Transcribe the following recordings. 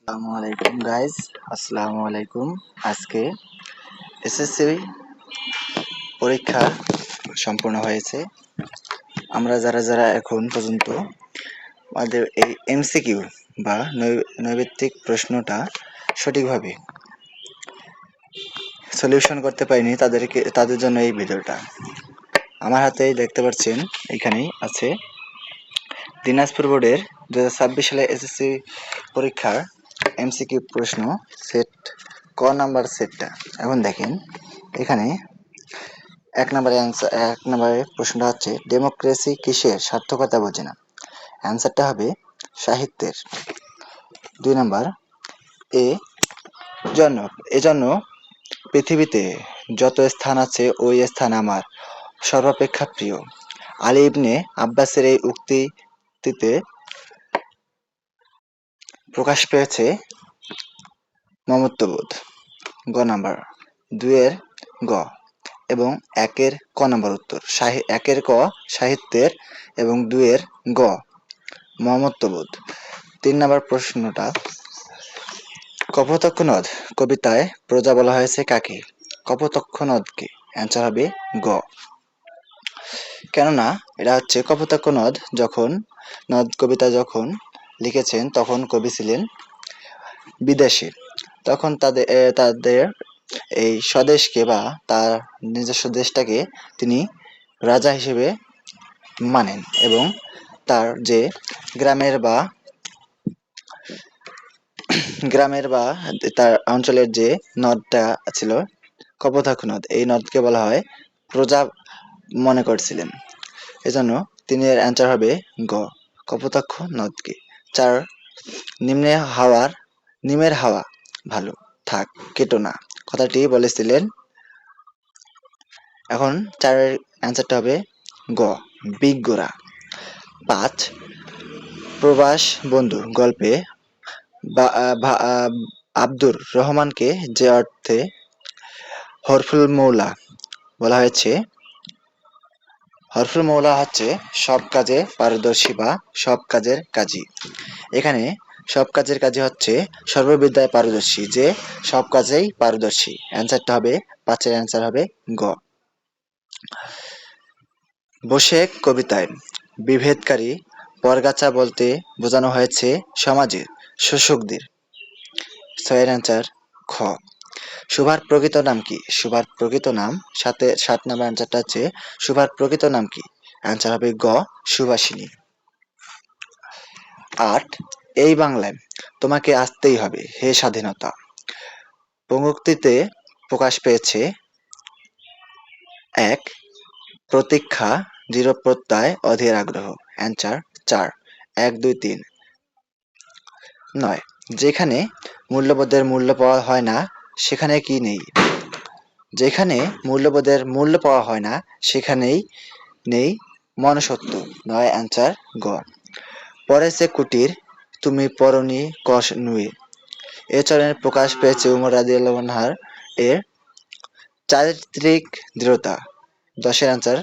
আসসালামু আলাইকুম গাইস, আসসালামু আলাইকুম। আজকে এসএসসি পরীক্ষা সম্পূর্ণ হয়েছে। আমরা যারা যারা এখন পর্যন্ত আমাদের এই এমসিকিউ বা নৈর্ব্যক্তিক প্রশ্নটা সঠিকভাবে সলিউশন করতে পারিনি তাদের জন্য এই ভিডিওটা। আমার হাতেই দেখতে পাচ্ছেন, এখানেই আছে দিনাজপুর বোর্ডের 2026 সালে এসএসসি পরীক্ষার এমসিকিউ প্রশ্ন সেট ক নাম্বার সেটটা। এখন দেখেন, এখানে এক নম্বরে প্রশ্নটা হচ্ছে ডেমোক্রেসি কিসের সার্থকতা বোঝে না। অ্যান্সারটা হবে সাহিত্যের। 2 নাম্বার, এজন্য পৃথিবীতে যত স্থান আছে ওই স্থান আমার সর্বাপেক্ষা প্রিয়। আলী ইবনে আব্বাসের এই উক্তিতে প্রকাশ পেয়েছে মমত্ববোধ। গ নাম্বার, 2 এর গ এবং 1 এর ক নাম্বার উত্তর। 1 এর ক সাহিত্যের এবং 2 এর গ মমত্ববোধ। 3 নাম্বার প্রশ্নটা, কপোতাক্ষ নদ কবিতায় প্রজা বলা হয়েছে কাকে? কপোতাক্ষ নদকে। অ্যান্সার হবে গ। কেননা এটা হচ্ছে কপোতাক্ষ নদ কবিতা যখন লিখেছেন তখন কবি ছিলেন বিদেশে। তখন তাদের এই স্বদেশকে বা তার নিজস্ব দেশটাকে তিনি রাজা হিসেবে মানেন এবং তার যে গ্রামের বা তার অঞ্চলের যে নদটা ছিল কপোতাক্ষ নদ, এই নদকে বলা হয় প্রজা মনে করছিলেন। এজন্য তিনি এর অ্যান্সার হবে গ, কপোতাক্ষ নদকে। 4, নিমের হাওয়া ভালো থাক কেটো না কথাটি বলেছিলেন। এখন 4 এর অ্যান্সারটা হবে গ, বিজ্ঞরা। 5, প্রবাস বন্ধু গল্পে আব্দুর রহমানকে যে অর্থে হরফুল মৌলা বলা হয়েছে, হরফুল মৌলা হচ্ছে সব কাজে পারদর্শী বা সব কাজের কাজী। এখানে সব কাজের কাজী হচ্ছে সর্ববিদ্যায় পারদর্শী, যে সব কাজেই পারদর্শী। অ্যান্সারটা হবে 5 এর অ্যান্সার হবে গ। বসে কবিতায় বিভেদকারী বরগাছা বলতে বোঝানো হয়েছে সমাজের শোষকদের। 6 এর অ্যান্সার খ। সুভার প্রকৃত নাম কি? সুভার প্রকৃত নাম 7 নাম্বার অ্যান্সারটা হচ্ছে সুভার প্রকৃত নাম কি? অ্যান্সার হবে গ, সুভাষিনী। 8, এই বাংলায় তোমাকে আসতেই হবে হে স্বাধীনতা পঙ্ক্তিতে প্রকাশ পেয়েছে 1, প্রতীক্ষা, দৃঢ় প্রত্যয়, অধীর আগ্রহ। অ্যান্সার 4, 1, 2, 3। 9, যেখানে মূল্যবোধের মূল্য পাওয়া হয় না সেখানে কি নেই? যেখানে মূল্যবোধের মূল্য পাওয়া হয় না সেখানেই নেই মনুষ্যত্ব। 9 অ্যান্সার গ। পরেছে কুটির তুমি পরনি কষ নুয়ে, এ চরণের প্রকাশ পেয়েছে উমর রাদিয়াল্লাহু আনহু এর চারিত্রিক দৃঢ়তা। 10 এর অ্যান্সার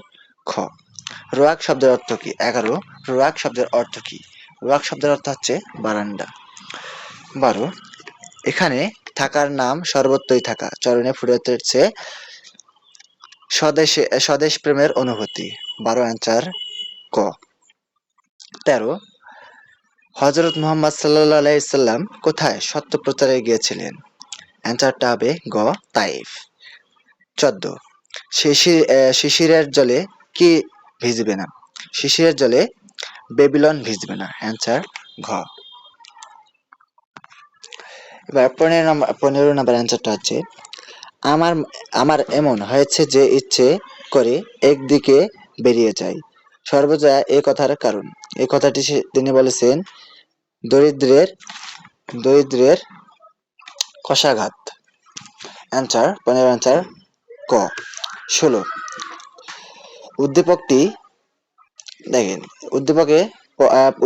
খ। রোয়াক শব্দের অর্থ কি? 11, রোয়াক শব্দের অর্থ কি? রোয়াক শব্দের অর্থ হচ্ছে বারান্দা। 12, এখানে থাকার নাম সর্বত্রই থাকা, চরণে ফুটে উঠেছে স্বদেশ প্রেমের অনুভূতি। 12 অ্যান্সার ক। 13, হযরত মুহাম্মদ সাল্লাল্লাহু আলাইহি সাল্লাম কোথায় সত্য প্রচারে গিয়েছিলেন? অ্যান্সারটা হবে গ, তাইফ। 14, শিশিরের জলে কি ভিজবে না? শিশিরের জলে বেবিলন ভিজবে না। অ্যান্সার ঘ। এবার 15 নাম্বার অ্যান্সারটা হচ্ছে আমার আমার এমন হয়েছে যে ইচ্ছে করে একদিকে বেরিয়ে যাই সর্বজয়া এ কথার কারণ। এই কথাটি তিনি বলেছেন দরিদ্রের কষাঘাত। অ্যান্সার 15 অ্যান্সার ক। 16, উদ্দীপকটি দেখেন,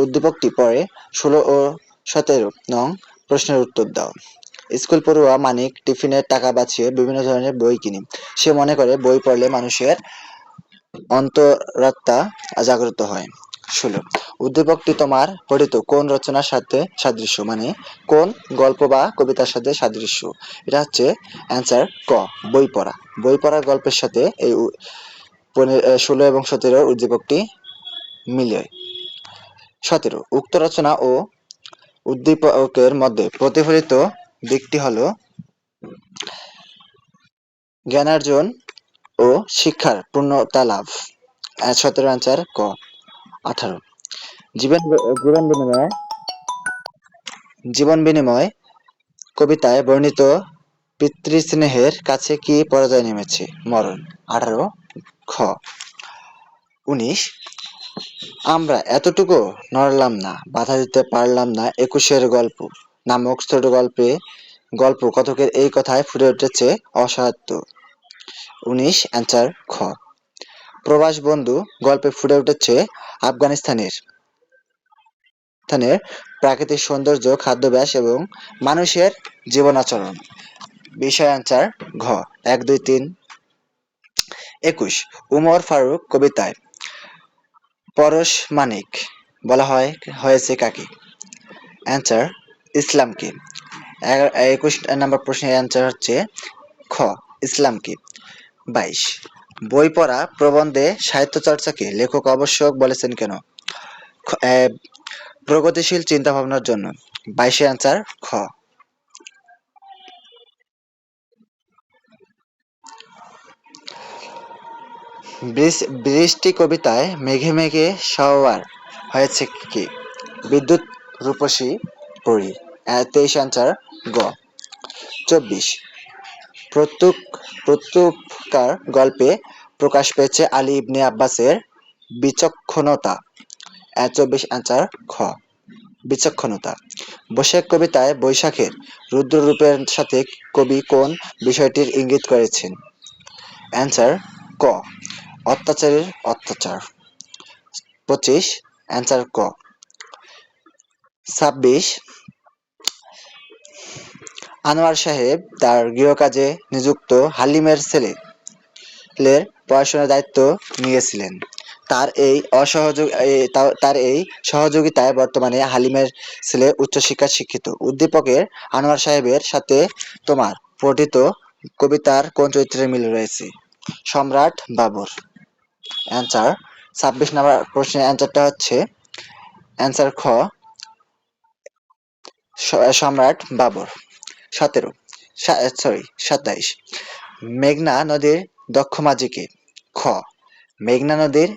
উদ্দীপকটি পরে 16 ও 17 নং প্রশ্নের উত্তর দাও। স্কুল পড়ুয়া মানিক টিফিনের টাকা বাঁচিয়ে বিভিন্ন ধরনের বই কিনে। সে মনে করে বই পড়লে মানুষের অন্তরাত্মা জাগ্রত হয়। 16। উদ্দীপকটি তোমার পঠিত কোন রচনার সাথে সাদৃশ্য, মানে কোন গল্প বা কবিতার সাথে সাদৃশ্য? এটা হচ্ছে অ্যান্সার ক, বই পড়া। বই পড়া গল্পের সাথে এই 16 এবং 17 উদ্দীপকটি মিলে। 17। উক্ত রচনা ও উদ্দীপকের মধ্যে প্রতিফলিত দিকটি হলো জ্ঞানার্জন ও শিক্ষার পূর্ণতা লাভ। 17 অ্যান্সার ক। 18। জীবন জীবন বিনিময় জীবন বিনিময় কবিতায় বর্ণিত পিতৃস্নেহের কাছে কি পরাজয় নেমেছে? মরণ। 18 খ। 19। আমরা এতটুকু নড়লাম না, বাধা দিতে পারলাম না, 21-এর গল্প নামক ছোট গল্প কথকের এই কথায় ফুটে উঠেছে অসাধ্য। 19 অ্যান্সার খ। প্রবাস বন্ধু গল্পে ফুটে উঠেছে আফগানিস্তানের প্রাকৃতিক সৌন্দর্য, খাদ্যাভ্যাস এবং মানুষের জীবনাচরণ। বিষয় অ্যান্সার ঘ, 1, 2, 3। 21। উমর ফারুক কবিতায় পরশ মানিক বলা হয়েছে কাকে? অ্যান্সার ইসলামকে। 21 নম্বর প্রশ্নের অ্যান্সার হচ্ছে খ, ইসলামকে। 22। বই পড়া প্রবন্ধে সাহিত্য চর্চাকে লেখক আবশ্যক বলেছেন কেন? প্রগতিশীল চিন্তা ভাবনার জন্য। 22 অ্যান্সার খ। বৃষ্টি কবিতায় মেঘে মেঘে সওয়ার হয়েছে কি? বিদ্যুৎ রূপসী পরী। 23 অ্যান্সার গ। 24। প্রত্যুপকার গল্পে প্রকাশ পেয়েছে আলী ইবনে আব্বাসের বিচক্ষণতা। 24 অ্যান্সার খ, বিচক্ষণতা। বৈশাখ কবিতায় বৈশাখের রুদ্ররূপের সাথে কবি কোন বিষয়টির ইঙ্গিত করেছেন? অ্যান্সার ক, অত্যাচারের অত্যাচার। 25 অ্যান্সার ক। 26। আনোয়ার সাহেব তার গৃহকাজে নিযুক্ত হালিমের ছেলের পড়াশোনার দায়িত্ব নিয়েছিলেন। তার এই সহযোগিতায় বর্তমানে হালিমের ছেলে উচ্চশিক্ষায় শিক্ষিত। উদ্দীপকের আনোয়ার সাহেবের সাথে তোমার পঠিত কবিতার কোন চরিত্রের মিল রয়েছে? সম্রাট বাবর। অ্যান্সার 26 নম্বর প্রশ্নের অ্যান্সারটা হচ্ছে অ্যান্সার খ, সম্রাট বাবর। 27। মেঘনা নদীর দক্ষ মাঝি কে? খ, মেঘনা নদীর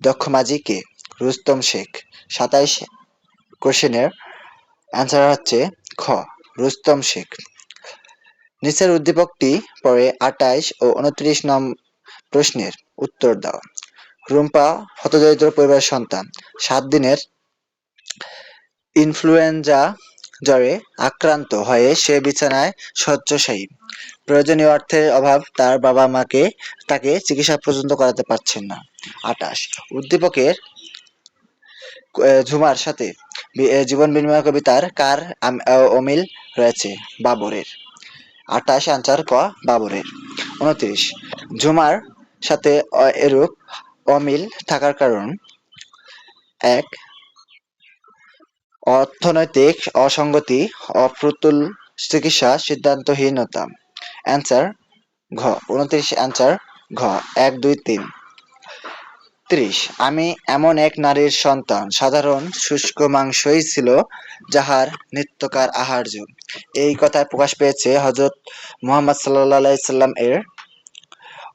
দক্ষ মাঝি কে? রুস্তম শেখ। 27 কোশ্চেনের অ্যান্সার হচ্ছে খ, রুস্তম শেখ। নিচের উদ্দীপকটি পরে 28 ও 29 নং প্রশ্নের উত্তর দাও। রুম্পা হতদরিদ্র পরিবারের সন্তান। 7 দিনের ইনফ্লুয়েঞ্জা জ্বরে আক্রান্ত হয়ে সে বিছানায় শয্যাশায়ী। প্রয়োজনীয় অর্থের অভাব তার বাবা মাকে তাকে চিকিৎসা পর্যন্ত করাতে পারছেন না। 28। উদ্দীপকের ঝুমার সাথে জীবন বিনিময় কবিতার কার অমিল রয়েছে? বাবরের। 28 আনসার ক, বাবরের। 29। ঝুমার সাথে এরূপ অমিল থাকার কারণ: 1, অর্থনৈতিক অসঙ্গতি, অপ্রতুল চিকিৎসা, সিদ্ধান্তহীনতা। অ্যান্সার ঘ, 29 অ্যান্সার ঘ, 1, 2, 3। 30। আমি এমন এক নারীর সন্তান, সাধারণ শুষ্ক মাংসই ছিল যাহার নিত্যকার আহার্য। এই কথায় প্রকাশ পেয়েছে হযরত মুহাম্মদ সাল্লাল্লাহু আলাইহি সাল্লাম এর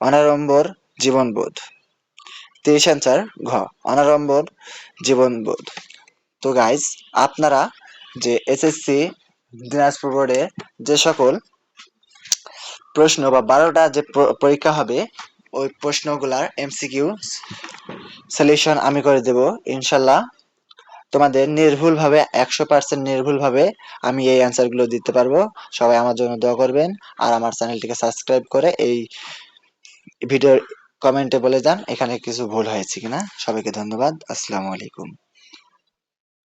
অনাড়ম্বর জীবনবোধ। 30 অ্যান্সার ঘ, অনাড়ম্বর জীবনবোধ। তো গাইজ, আপনারা যে এসএসসি দিনাজপুর বোর্ডে যে সকল প্রশ্ন বা 12টা যে পরীক্ষা হবে, ওই প্রশ্নগুলার এমসিকিউ সলিউশন আমি করে দেব ইনশাল্লাহ। তোমাদের নির্ভুলভাবে 100% নির্ভুলভাবে আমি এই অ্যান্সারগুলো দিতে পারবো। সবাই আমার জন্য দোয়া করবেন, আর আমার চ্যানেলটিকে সাবস্ক্রাইব করে এই ভিডিওর কমেন্টে বলে যান এখানে কিছু ভুল হয়েছে কিনা। সবাইকে ধন্যবাদ। আসসালামু আলাইকুম।